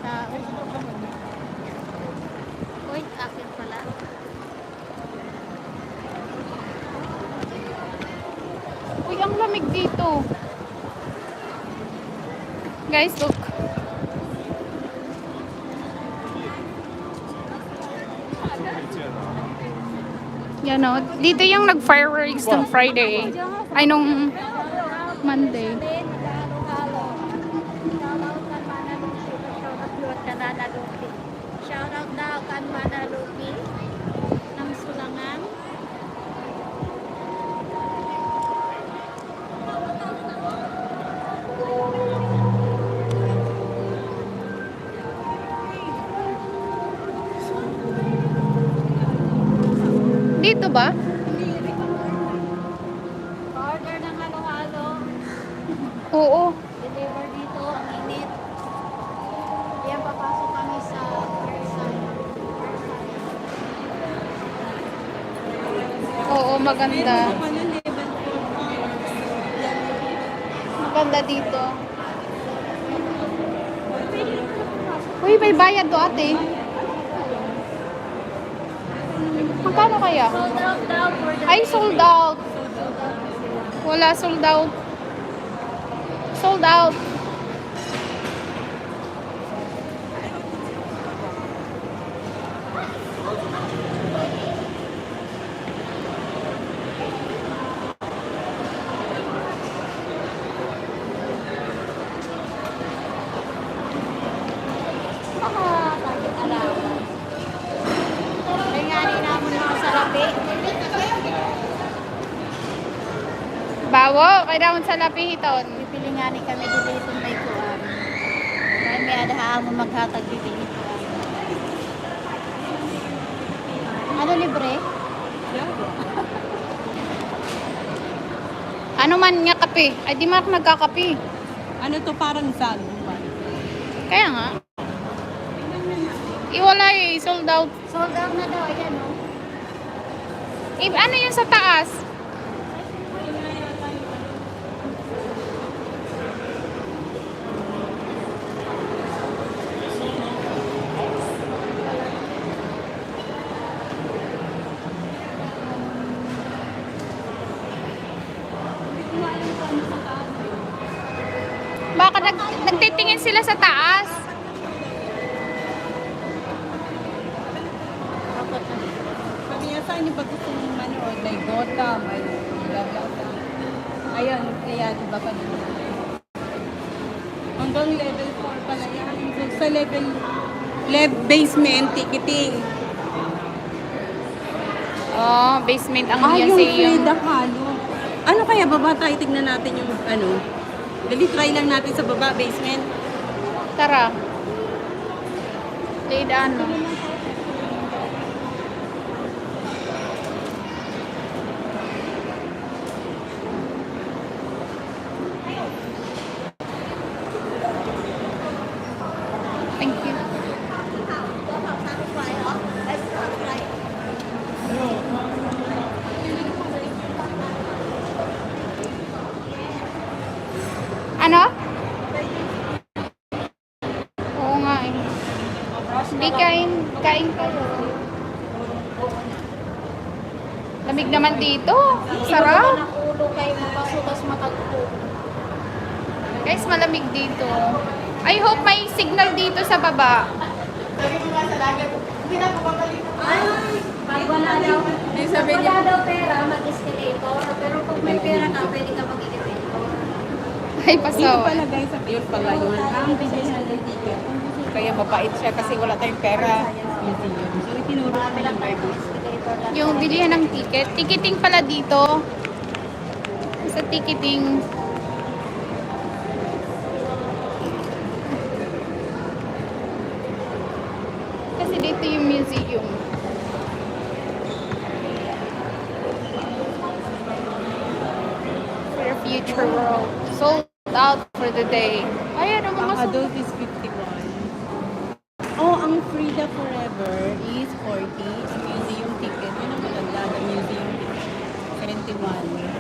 tao. Uy, akin pala. Uy, ang lamig dito. Guys, look. Yan o. Dito yung nag-fireworks ng Friday. Ay, nung Monday. Shoutout daw kan Manalupi ng Sulangan. Dito ba? Order ng halo-halo. Oo. Deliver dito, ang init. Yan, papasok kami sa Versailles. Oo, maganda. Maganda dito. Uy, may bayad to ate. Magkano kaya? Sold out daw for the Ay, sold out. Wala, sold out. Sold out. bakit alam. Kaya nga rin namin mga salapi. Bawo, kailangan sa lapihiton. Pipili nga ni kami dito may kuwan. Kaya may adahaan mo maghatag dito. Ano libre? Ano man nga kape? Ay, di man ako nagkakape. Ano to, parang sag? Kaya nga. Iwala eh, sold out. Sold out na daw. Ayan o. Ano yung sa taas? Baka nagtitingin sila sa taas. Sabi niya sa inyo, pag gusto mong manood, may gota, may bla bla bla. Ayun, kaya diba pa din. Hanggang level 4 pala yan. So, sa level basement, ticketing. Oh, basement ang Yung museum. Frida Kahlo. Ano kaya baba tayo? Tignan natin yung ano. Dali, try lang natin sa baba, basement. Tara. Lead ano? Thank you. Ano? Oo nga eh. Hindi kain kayo. Lamig naman dito. Sarap. Ulo kayo mapasutas matagpo. Guys, malamig dito. I hope may signal dito sa baba. Pag wala daw, wala daw pera, mag-escalator. Pero pag may pera ka, pwede ka mag-elevator. Ay, Dito pasaw. pala guys, yun pala yun. Ang bilisan ng ticket. Kaya mabait siya kasi wala tayong pera. So, itinuro Marami kami lang ng tayo Bible. escalator lang. Yung bilihan ng ticket. Ticketing pala dito. Sa ticketing. Kasi dito yung museum. For a future world. Sold out for the day. Ayan ang mga Ang adult is 51. Oh, ang Frida Forever is 40. Ang museum ticket, yun ang maganda. The museum ticket, 71.